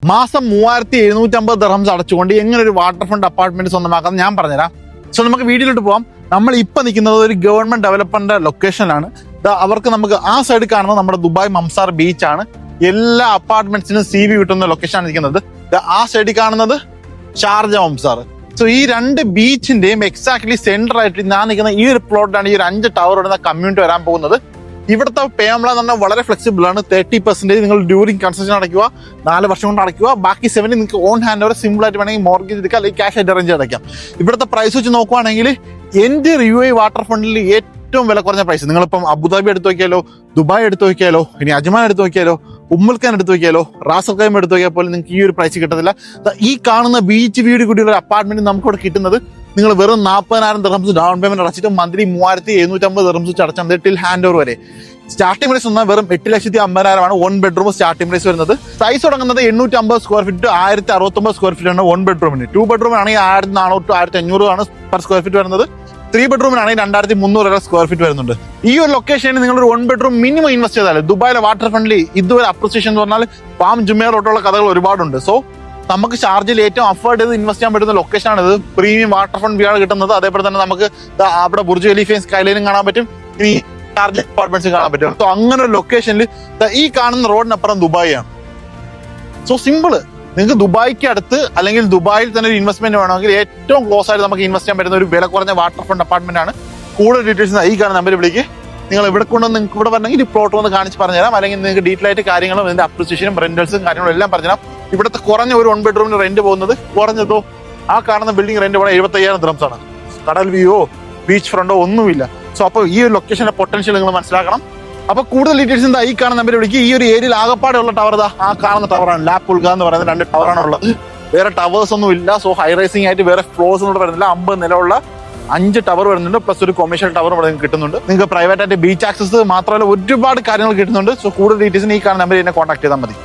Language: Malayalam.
മാസം 3750 ദിർഹംസ് അടച്ചുകൊണ്ട് എങ്ങനെ ഒരു വാട്ടർ ഫ്രണ്ട് അപ്പാർട്ട്മെന്റ് സ്വന്തമാക്കാം ഞാൻ പറഞ്ഞുതരാം. സോ നമുക്ക് വീഡിയോയിലോട്ട് പോകാം. നമ്മൾ ഇപ്പൊ നിൽക്കുന്നത് ഒരു ഗവൺമെന്റ് ഡെവലപ്പറിന്റെ ലൊക്കേഷനിലാണ്. അവർക്ക് നമുക്ക് ആ സൈഡ് കാണുന്നത് നമ്മുടെ ദുബായ് മംസാർ ബീച്ചാണ്. എല്ലാ അപ്പാർട്ട്മെന്റ്സിനും CV കിട്ടുന്ന ലൊക്കേഷനാണ് ഇരിക്കുന്നത്. ആ സൈഡിൽ കാണുന്നത് ഷാർജ മംസാർ. സോ ഈ രണ്ട് ബീച്ചിന്റെയും എക്സാക്ട്ലി സെന്റർ ആയിട്ട് ഞാൻ നിൽക്കുന്ന ഈ ഒരു പ്ലോട്ടിലാണ് ഈ ഒരു 5 ടവർ ഇടുന്ന കമ്മ്യൂണിറ്റി വരാൻ പോകുന്നത്. ഇവിടുത്തെ പേയ്മെന്റ് എന്ന് പറഞ്ഞാൽ വളരെ ഫ്ലെക്സിബിൾ ആണ്. 30% നിങ്ങൾ ഡ്യൂറിംഗ് കൺസ്ട്രക്ഷൻ അടയ്ക്കുക, 4 വർഷം കൊണ്ട് അടയ്ക്കുക. ബാക്കി 70 നിങ്ങൾക്ക് ഓൺ ഹാൻഡ് ഓവർ സിമ്പിൾ ആയിട്ട് വേണമെങ്കിൽ മോർഗേജ് എടുക്കുക, അല്ലെങ്കിൽ ക്യാഷ് ആയിട്ട് അറേഞ്ച് അടയ്ക്കാം. ഇവിടുത്തെ പ്രൈസ് വെച്ച് നോക്കുവാണെങ്കിൽ എൻ്റെ UAE വാട്ടർ ഫ്രണ്ടിൽ ഏറ്റവും വില കുറഞ്ഞ പ്രൈസ്. നിങ്ങളിപ്പം അബുദാബി എടുത്ത് നോക്കിയാലോ, ദുബായ് എടുത്ത് നോക്കിയാലോ, ഇനി അജ്മാൻ എടുത്ത് നോക്കിയാലോ, ഉമ്മുൽഖാൻ എടുത്ത് നോക്കിയാലോ, റാസ് അൽ ഖൈമ എടുത്ത് നോക്കിയാൽ പോലും നിങ്ങൾക്ക് ഈ ഒരു പ്രൈസ് കിട്ടത്തില്ല. ഈ കാണുന്ന ബീച്ച് വീട് കൂടിയുള്ള ഒരു അപ്പാർട്ട്മെന്റ് നമുക്കിവിടെ കിട്ടുന്നത് നിങ്ങൾ വെറും 40,000 ദിർഹംസ് ഡൗൺ പേയ്മെന്റ് അടച്ചിട്ട് മന്ത്ലി 3750 ദിർഹംസ് വെച്ച് അടച്ചാൽ മതി ടിൽ ഹാൻഡ് ഓവർ വരെ. സ്റ്റാർട്ടിംഗ് പ്രൈസ് വന്നാൽ വെറും 8,50,000 1 ബെഡ്റൂം സ്റ്റാർട്ടിംഗ് പ്രൈസ് വരുന്നത്. സൈസ് തുടങ്ങുന്നത് 850 square feet to 1069 square feet ആണ് 1 ബെഡ്റൂമിന്. 2 ബെഡ്റൂമിനാണെങ്കിൽ 1400 to 1500 ആണ് പെർ സ്ക്വയർ ഫീറ്റ് വരുന്നത്. 3 ബെഡ്റൂമിനാണെങ്കിൽ 2300 സ്ക്വയർ ഫീറ്റ് വരുന്നുണ്ട്. ഈ ഒരു ലൊക്കേഷനിൽ നിങ്ങൾ ഒരു 1 ബെഡ്റൂം മിനിമം ഇൻവെസ്റ്റ് ചെയ്താൽ ദുബായിലെ വാട്ടർ ഫ്രണ്ടിൽ ഇതുവരെ അപ്രിസിയേഷൻ എന്ന് പറഞ്ഞാൽ പാം ജുമേറോട്ടുള്ള കഥകൾ ഒരുപാടുണ്ട്. സോ നമുക്ക് ഷാർജയിൽ ഏറ്റവും അഫോർഡ് ചെയ്ത് ഇൻവെസ്റ്റ് ചെയ്യാൻ പറ്റുന്ന ലൊക്കേഷനാണ് ഇത്. പ്രീമിയം വാട്ടർ ഫ്രണ്ട് വ്യൂ ആണ് കിട്ടുന്നത്. അതേപോലെ തന്നെ നമുക്ക് അവിടെ ബുർജ് ഖലീഫയും സ്കൈലൈനും കാണാൻ പറ്റും, ഇനി ഷാർജ അപ്പാർട്ട്മെന്റ്സ് കാണാൻ പറ്റും. സോ അങ്ങനെ ഒരു ലൊക്കേഷനിൽ ഈ കാണുന്ന റോഡിനപ്പുറം ദുബായ് ആണ്. So simple. നിങ്ങൾക്ക് ദുബായ്ക്ക് അടുത്ത് അല്ലെങ്കിൽ ദുബായിൽ തന്നെ ഒരു ഇൻവെസ്റ്റ്മെന്റ് വേണമെങ്കിൽ ഏറ്റവും ക്ലോസ് ആയിട്ട് നമുക്ക് ഇൻവെസ്റ്റ് ചെയ്യാൻ പറ്റുന്ന ഒരു വില കുറഞ്ഞ വാട്ടർ ഫ്രണ്ട് അപ്പാർട്ട്മെന്റ് ആണ്. കൂടുതൽ ഡീറ്റെയിൽസ് ഈ കാണുന്ന നമ്പർ വിളിക്ക്. നിങ്ങൾ ഇവിടെ കൊണ്ടുവന്ന് നിങ്ങൾക്ക് ഇവിടെ വരണമെങ്കിൽ ഈ പ്ലോട്ട് ഒന്ന് കാണിച്ച് പറഞ്ഞുതരാം, അല്ലെങ്കിൽ നിങ്ങൾക്ക് ഡീറ്റെയിൽ ആയിട്ട് കാര്യങ്ങളും ഇതിന്റെ അപ്രിസിയേഷനും റെന്റൽസും കാര്യങ്ങളും എല്ലാം പറഞ്ഞുതരാം. ഇവിടുത്തെ കുറഞ്ഞ ഒരു 1 ബെഡ്റൂമിന് റെന്റ് പോകുന്നത് കുറഞ്ഞതോ ആ കാണുന്ന ബിൽഡിംഗ് റെന്റ് പോകണം 75,000 ദിർഹംസ് ആണ്. കടൽ വ്യൂയോ ബീച്ച് ഫ്രണ്ടോ ഒന്നുമില്ല. സോ അപ്പോൾ ഈ ഒരു ലൊക്കേഷന്റെ പൊട്ടൻഷ്യൽ നിങ്ങൾ മനസ്സിലാക്കണം. അപ്പൊ കൂടുതൽ ഡീറ്റെയിൽസ് ഈ കാണുന്ന നമ്പർ വിളിക്കുക. ഈ ഒരു ഏരിയയിൽ ആകപ്പാടെയുള്ള ടവർ ആ കാണുന്ന ടവറാണ്. ലാപ്പ് ഉൾഗ എന്ന് പറയുന്ന 2 ടവറാണ് ഉള്ളത്. വേറെ ടവേഴ്സ് ഒന്നും ഇല്ല. സോ ഹൈ റൈസിംഗ് ആയിട്ട് വേറെ ഫ്ലോർസ് ഒന്നും വരുന്നില്ല. 50 നിലയുള്ള 5 ടവർ വരുന്നുണ്ട്, പ്ലസ് ഒരു കൊമേഴ്ഷ്യൽ ടവർ ഇവിടെ കിട്ടുന്നുണ്ട്. നിങ്ങൾക്ക് പ്രൈവറ്റ് ആയിട്ട് ബീച്ച് ആക്സസ് മാത്രമല്ല ഒരുപാട് കാര്യങ്ങൾ കിട്ടുന്നുണ്ട്. സോ കൂടുതൽ ഡീറ്റെയിൽസിന് ഈ കാണുന്ന നമ്പർ എന്നെ കോൺടാക്ട് ചെയ്താൽ മതി.